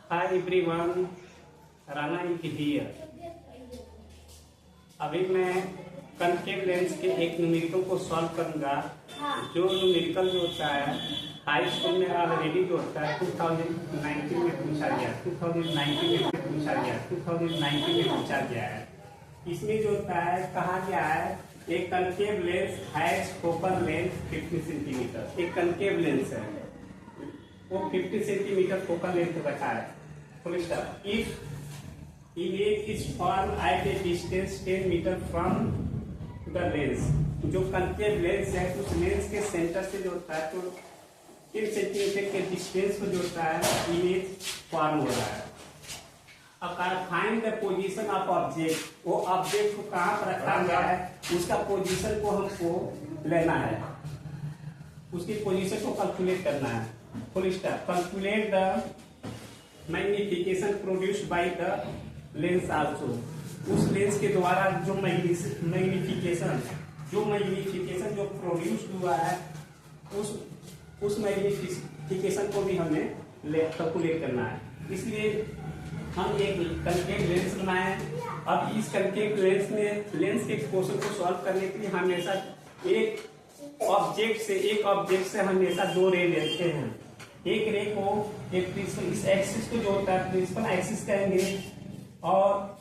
Hi everyone, Rana is here. अभी मैं concave lens के एक न्यूमेरिकल को सॉल्व करूंगा। जो न्यूमेरिकल जो होता है हाई स्कूल में ऑलरेडी जो होता है 2019 में पूछा गया, 2019 में पूछा गया है। इसमें जो होता है कहा गया है एक concave lens has focal length 50 centimetre. एक कनकेव लेंस है, वो 50 सेंटीमीटर फोकल लेंथ रखा है। Full stop. If image is form at a distance 10 metre from the lens, जो कनकेव लेंस है उस लेंस के सेंटर से जो होता है तो 10 सेंटीमीटर के डिस्टेंस को जो होता है इमेज फॉर्म हो रहा है। अब find the position of object, वो ऑब्जेक्ट को कहाँ पर रखा गया है उसका पोजीशन को हमको लेना है, उसकी पोजीशन को कैलकुलेट करना है। Full stop. Calculate the magnification produced by the lens also, उस लेंस के द्वारा जो मैग्निफिकेशन जो प्रोड्यूस हुआ है उस मैग्निफिकेशन को भी हमें कैलकुलेट करना है। इसलिए हम एक कनकेव लेंस बनाए। अब इस कनकेव लेंस में लेंस के क्वेश्चन को सॉल्व करने के लिए हमेशा एक ऑब्जेक्ट से हमेशा दो रे लेते हैं। एक रे को एक प्रिंसिपल, इस एक्सिस को जो होता है प्रिंसिपल एक्सिस कहेंगे, और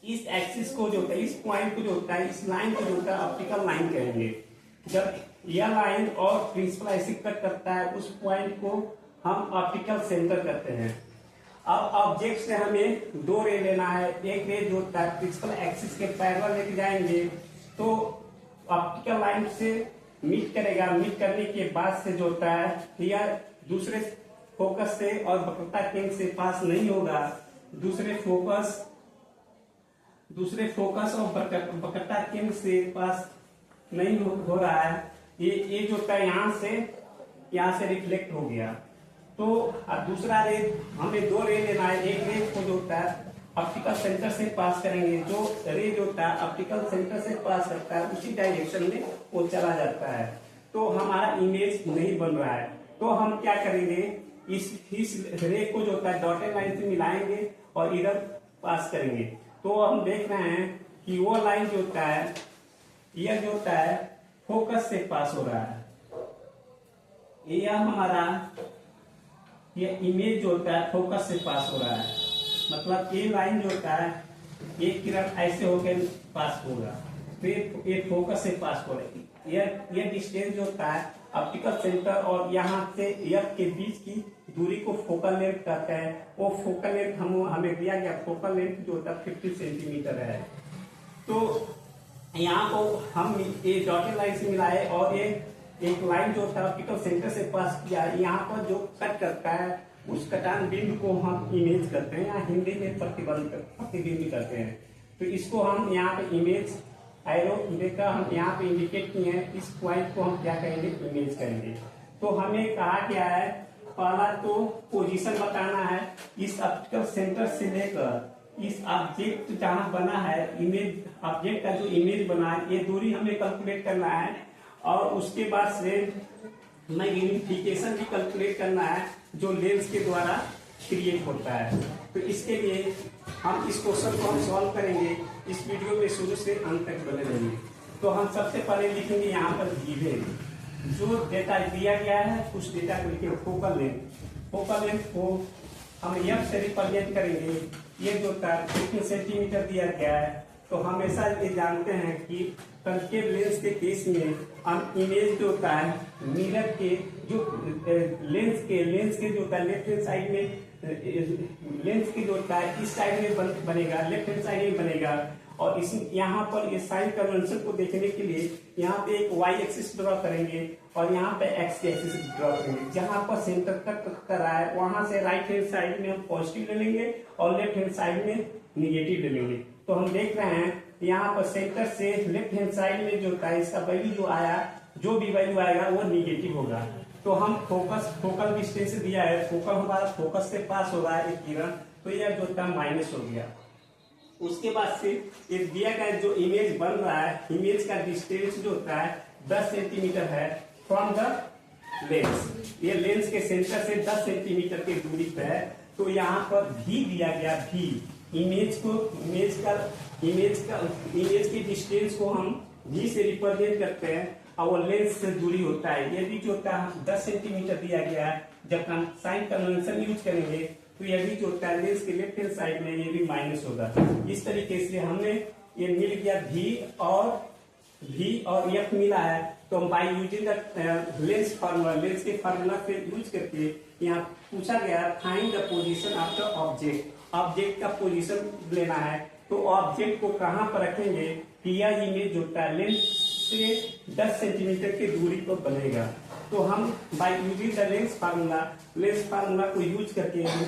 इस एक्सिस को जो होता है, इस पॉइंट को जो होता है, इस लाइन को जो होता है ऑप्टिकल लाइन कहेंगे। जब यह लाइन और प्रिंसिपल एक्सिस कट करता है उस पॉइंट को हम ऑप्टिकल सेंटर कहते हैं। अब ऑब्जेक्ट से हमें दो रे लेना है। एक रे जो होता है प्रिंसिपल एक्सिस के पैरेलल लेके जाएंगे तो ऑप्टिकल लाइन से मीट करेगा। मीट करने के बाद से जो होता है यह दूसरे फोकस से और वक्रता केंद्र से पास नहीं होगा। दूसरे फोकस और वक्रता केंद्र से पास नहीं हो रहा है। ये जो होता है यहाँ से रिफ्लेक्ट हो गया। तो अब दूसरा रे, हमें दो रे लेना है। एक रे को जो होता है ऑप्टिकल सेंटर से पास करेंगे। जो रे जो होता है ऑप्टिकल सेंटर से पास करता है उसी डायरेक्शन में वो चला जाता है, तो हमारा इमेज नहीं बन रहा है। तो हम क्या करेंगे, इस रे को जो होता है डॉटेड लाइन से मिलाएंगे और इधर पास करेंगे। तो हम देख रहे हैं कि वो लाइन जो होता है यह जो होता है फोकस से पास हो रहा है। यह हमारा ये इमेज जो होता है फोकस से पास हो रहा है। मतलब ये लाइन जो होता है ये किरण ऐसे होकर पास होगा, तो ये फोकस से पास हो रही है। ये डिस्टेंस जो होता है ऑप्टिकल सेंटर और यहाँ से एफ के बीच की दूरी को फोकल लेंथ कहते हैं। वो फोकल लेंथ हमें दिया गया, फोकल लेंथ जो होता है 50 सेंटीमीटर है। तो यहाँ को हम ये डॉटेड लाइन से मिलाए और ये एक लाइन जो होता है ऑप्टिकल सेंटर से पास किया। यहाँ पर जो कट करता है उस कटान बिंदु को हम इमेज करते हैं, या हिंदी में प्रतिबिंब करते हैं। तो इसको हम यहाँ पे इमेज एरो देखा हम यहाँ पे इंडिकेट किए हैं। इस पॉइंट को हम क्या कहेंगे, इमेज कहेंगे। तो हमें कहा गया है पहला तो पोजीशन बताना है। इस ऑप्टिकल सेंटर से लेकर इस ऑब्जेक्ट जहाँ बना है इमेज, ऑब्जेक्ट का जो इमेज बना है ये दूरी हमें कैलकुलेट करना है। और उसके बाद से मैग्निफिकेशन भी कैलकुलेट करना है जो लेंस के द्वारा क्रिएट होता है। तो इसके लिए हम इस क्वेश्चन को हम सॉल्व करेंगे। इस वीडियो में शुरू से अंत तक बने रहेंगे। तो हम सबसे पहले लिखेंगे यहाँ पर गिवन जो डेटा दिया गया है उस डेटा को लिखेंगे फोकल लेंथ को हम एफ से रिप्रेजेंट करेंगे। ये जो 15 सेंटीमीटर दिया गया है। तो हमेशा ये जानते हैं कि कनकेव लेंस के केस में हम इमेज जो होता है मिरर के जो लेंस के जो होता है लेफ्ट हैंड साइड में, लेंस के जो होता है इस साइड में बनेगा, लेफ्ट हैंड साइड में बनेगा। और इस यहाँ पर ये साइन कन्वेंशन को देखने के लिए यहाँ पे एक वाई एक्सिस ड्रॉ करेंगे और यहाँ पे एक्स एक्सिस ड्रॉ करेंगे। जहाँ पर सेंटर कट कर रहा है वहां से राइट हैंड साइड में हम पॉजिटिव ले लेंगे और लेफ्ट हैंड साइड में निगेटिव ले लेंगे। तो हम देख रहे हैं यहाँ पर सेंटर से लेफ्ट हैंड साइड में जो होता है इसका वैल्यू जो आया, जो भी वैल्यू आएगा वो निगेटिव होगा। तो हम फोकल डिस्टेंस दिया है, फोकल हमारा फोकस से पास हो रहा है एक किरण, तो यह जो होता है माइनस हो गया। उसके बाद से ये दिया गया जो इमेज बन रहा है, इमेज का डिस्टेंस जो होता है 10 सेंटीमीटर है फ्रॉम द लेंस। ये लेंस के सेंटर से 10 सेंटीमीटर की दूरी पे है। तो यहाँ पर भी दिया गया भी, इमेज के डिस्टेंस को हम भी से रिप्रेजेंट करते हैं और वो लेंस से जुड़ी होता है। ये भी जो होता है 10 सेंटीमीटर दिया गया है। जब हम साइन कन्वेंशन यूज करेंगे तो ये भी जो होता है लेंस के लेफ्ट हैंड साइड में ये भी माइनस होगा। इस तरीके से हमने ये मिल गया भी और एफ मिला है। तो हम by using lens formula, lens के फार्मूला पे यूज करके यहाँ पूछा गया find the position of the object. Object का पोजीशन लेना है तो ऑब्जेक्ट को कहाँ पर रखेंगे कि यह इमेज होता है लेंस से 10 सेंटीमीटर की दूरी पर बनेगा। तो हम by using the lens formula को यूज करके हम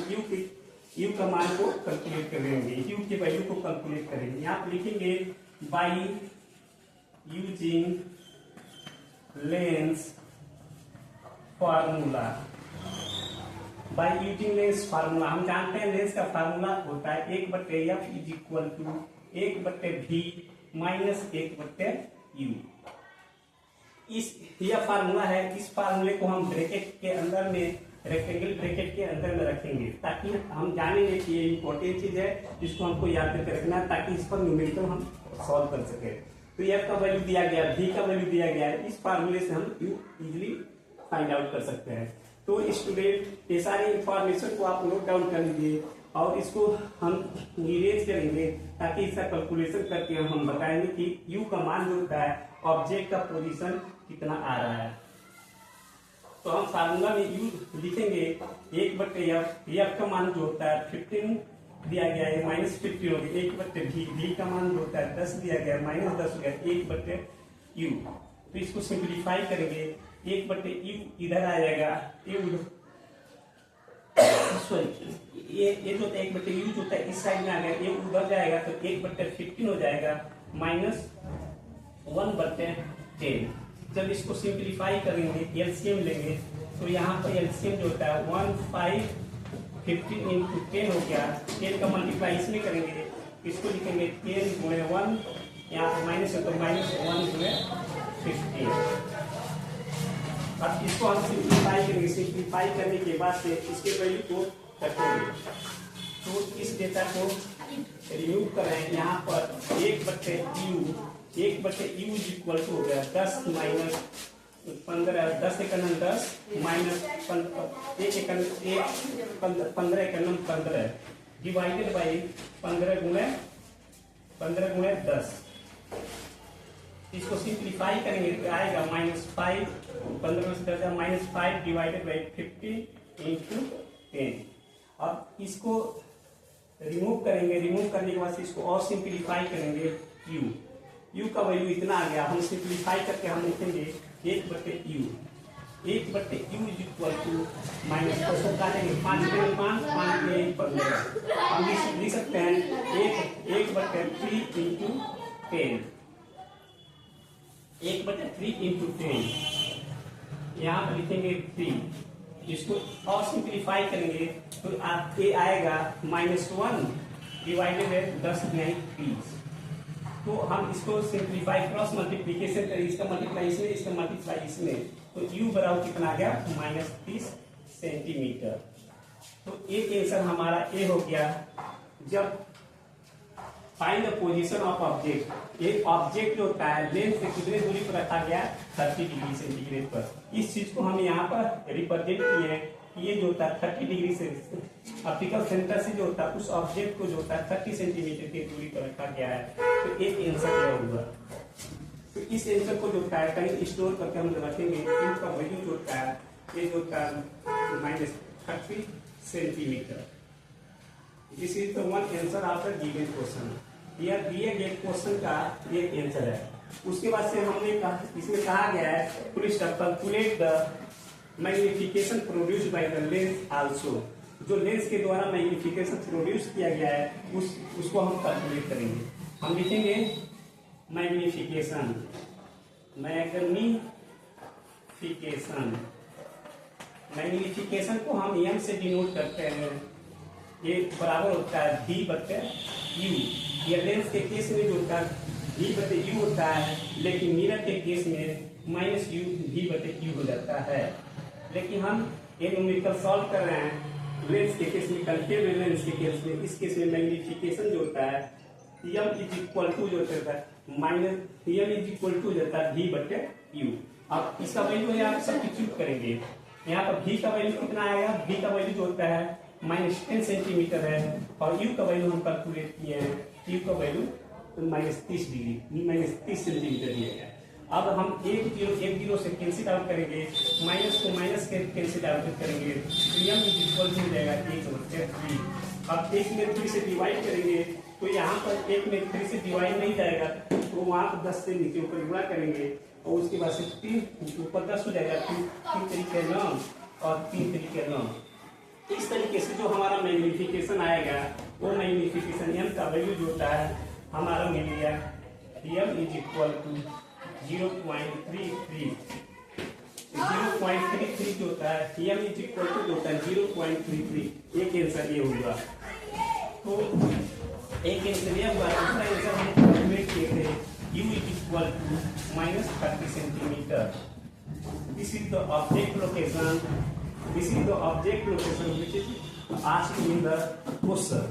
यू का मान को कैलकुलेट करेंगे, यू की वैल्यू को कैलकुलेट करेंगे। यहाँ पर लिखेंगे by using lens formula. By using lens formula हम जानते हैं लेंस का फार्मूला होता है 1/f is equal to 1/v minus 1/u। यह फार्मूला है। इस फार्मूले को हम ब्रैकेट के अंदर में, रेक्टेंगल ब्रैकेट के अंदर में रखेंगे ताकि हम जानेंगे कि ये इंपॉर्टेंट चीज है जिसको हमको याद करके रखना है ताकि इस पर न्यूमेरिकल हम सॉल्व कर सके। तो एफ का वैल्यू दिया गया, भी का वैल्यू दिया गया है। इस फार्मूले से हम यू इजिली फाइंड आउट कर सकते हैं। तो स्टूडेंट ये सारी इंफॉर्मेशन को आप नोट डाउन कर लीजिए और इसको हम इरेज करेंगे ताकि इसका कैलकुलेशन करके हम बताएंगे कि यू का मान जो होता है ऑब्जेक्ट का पोजीशन कितना आ रहा है। तो हम फार्मूला में यू लिखेंगे 1/f, एफ का मान जो होता है 15 दिया गया है माइनस 15 हो गया, 1/v, v का मान जो होता है 10 दिया गया है माइनस 10 हो गया, 1/u। तो इसको सिंप्लीफाई करेंगे 1/u इधर आ जाएगा, ये जो 1/u जो होता है इस साइड में आ गया, ये उधर जाएगा तो 1/15 हो जाएगा माइनस 1/10। जब इसको सिंप्लीफाई करेंगे एलसीएम लेंगे तो यहाँ पर एलसीएम जो होता है 15 इंटू 10 हो गया। 10 का मल्टीप्लाई इसमें करेंगे, इसको लिखेंगे 10 गुणे 1, यहाँ पर माइनस है तो -1 गुणे 15। अब इसको हम सिंप्लीफाई करेंगे, सिंप्लीफाई करने के बाद से इसके वैल्यू को रखेंगे। तो इस डेटा को रिमूव करें, यहाँ पर 1/u इज इक्वल टू हो गया 10 minus 15, 10 Ekam 10 minus 15 Ekam 15 divided by 15 गुणे 10। इसको सिंप्लीफाई करेंगे तो आएगा -5, 15 में से 10 -5 डिवाइडेड बाई 50 इंटू 10। अब इसको रिमूव करेंगे, रिमूव करने के बाद इसको और सिंप्लीफाई करेंगे u का वैल्यू इतना आ गया। हम सिंप्लीफाई करके हम लिखेंगे 1/u is equal to minus 5 काटेंगे 5 में 5 हम लिख सकते हैं 1/3 इंटू 10, 1/3 इंटू 10। यहाँ पर लिखेंगे 3। इसको और सिंप्लीफाई करेंगे तो ये आएगा -1 डिवाइडेड बाय 10 गुणे 30। तो हम इसको सिंप्लीफाई क्रॉस मल्टीप्लीकेशन करें, इसका मल्टीप्लाई इसमें, इसका मल्टीप्लाई इसमें, तो u बराबर कितना आ गया -30 सेंटीमीटर। तो एक आंसर हमारा ए हो गया। जब find the position of object, एक ऑब्जेक्ट जो होता है लेंस से कितने दूरी पर रखा गया 30 डिग्री सेंटीग्रेड पर। इस चीज को हम यहाँ पर रिप्रेजेंट किए हैं। ये जो होता है 30 डिग्री से ऑप्टिकल सेंटर से जो होता है उस ऑब्जेक्ट को जो होता है 30 सेंटीमीटर की दूरी पर रखा गया है। तो एक आंसर यह होगा। तो इस आंसर को जो होता है कहीं स्टोर करके हम रखेंगे। इनका वैल्यू जो होता है ये जो होता है -30 centimetre. This is the one answer of the given question. यह दिए गए क्वेश्चन का ये आंसर है। उसके बाद से हमने कहा, इसमें कहा गया है calculate the magnification produced by the lens also. जो लेंस के द्वारा मैग्निफिकेशन प्रोड्यूस किया गया है उसको हम कैलकुलेट करेंगे। हम लिखेंगे मैग्निफिकेशन को हम m से डिनोट करते हैं। ये बराबर होता है v/u। ये लेंस के केस में जो होता है v/u होता है, लेकिन मिरर के केस में -u v/u हो जाता है। लेकिन हम ये न्यूमेरिकल सॉल्व कर रहे हैं लेंस के केस में, कनकेव लेंस के केस में, इस केस में मैग्निफिकेशन जो होता है एम इज इक्वल टू जो होता है minus M is equal to जाता है v बटे u। अब इसका वैल्यू है आप सब्स्टिट्यूट करेंगे, यहाँ पर v का वैल्यू कितना आएगा, v का वैल्यू जो होता है -10 सेंटीमीटर है और u का वैल्यू हम कैलकुलेट किए हैं, u का वैल्यू -30 डिग्री -30 सेंटीमीटर दिया गया। अब हम एक जीरो से कैंसिल आउट करेंगे, माइनस को माइनस के कैंसिल आउट करेंगे, एम इज इक्वल टू जाएगा 1/3। अब 1 में 3 से डिवाइड करेंगे तो यहाँ पर 1 में 3 से डिवाइड नहीं जाएगा, तो वहाँ पर 10 से नीचे ऊपर गुणा करेंगे और उसके बाद से 3 ऊपर 10 हो जाएगा, 3 तरीके 9 और 3 तरीके 9। इस तरीके से जो हमारा मैग्निफिकेशन आएगा वो मैग्निफिकेशन एम का वैल्यू जो होता है हमारा मिल गया एम इज इक्वल टू 0.33 जो होता है एम इज इक्वल टू जो होता है 0.33। एक आंसर ये होगा, तो एक आंसर ये हुआ। दूसरा आंसर हम कैलकुलेट किए थे u is equal to -30 centimetre. This is the object location, this is the object location which is asked in the question,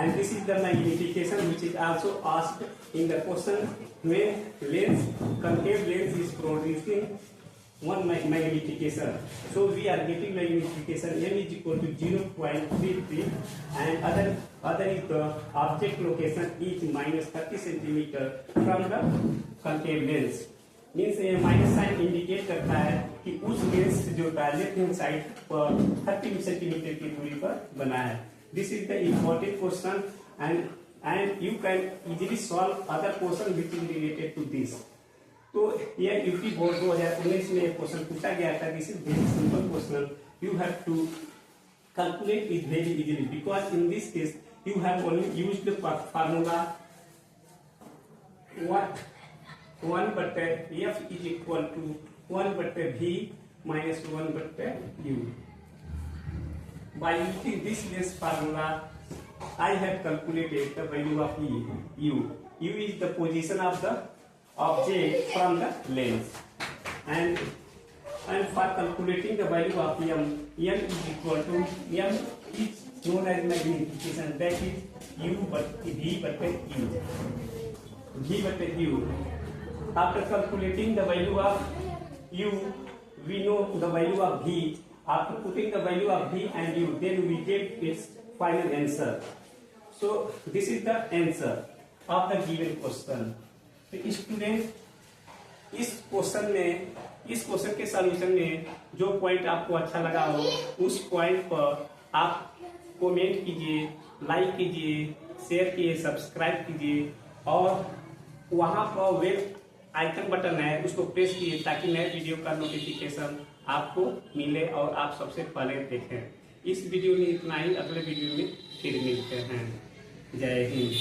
and this is the magnification which is also asked in the question when lens, concave lens is producing one magnification. So we are getting magnification m is equal to 0.33 and other is the object location is -30 centimeter from the concave lens। Means ये minus sign indicate करता है कि उस lens जो left hand side पर 30 centimetre की दूरी पर बना है। This is the important question and you can easily solve other question which is related to this. तो ये यूपी बोर्ड 2019 में क्वेश्चन पूछा गया था। This is very simple question, you have to calculate it very easily because in this case you have only used the formula what 1 बटे f is equal to 1 बटे v minus 1 बटे u। By using this lens formula, I have calculated the value of u. U is the position of the object from the lens, and for calculating the value of m is equal to m is known as magnification, that is u but v बटे u, v बटे u। After calculating the value of u, we know the value of v. After putting the value of v and u, then we get its final answer. So this is the answer of the given question. तो student इस question के solution में जो point आपको अच्छा लगा हो उस पॉइंट पर आप कमेंट कीजिए, लाइक कीजिए, शेयर कीजिए, सब्सक्राइब कीजिए और वहां पर वेब आइकन बटन है उसको प्रेस कीजिए ताकि नए वीडियो का नोटिफिकेशन आपको मिले और आप सबसे पहले देखें। इस वीडियो में इतना ही, अगले वीडियो में फिर मिलते हैं। जय हिंद।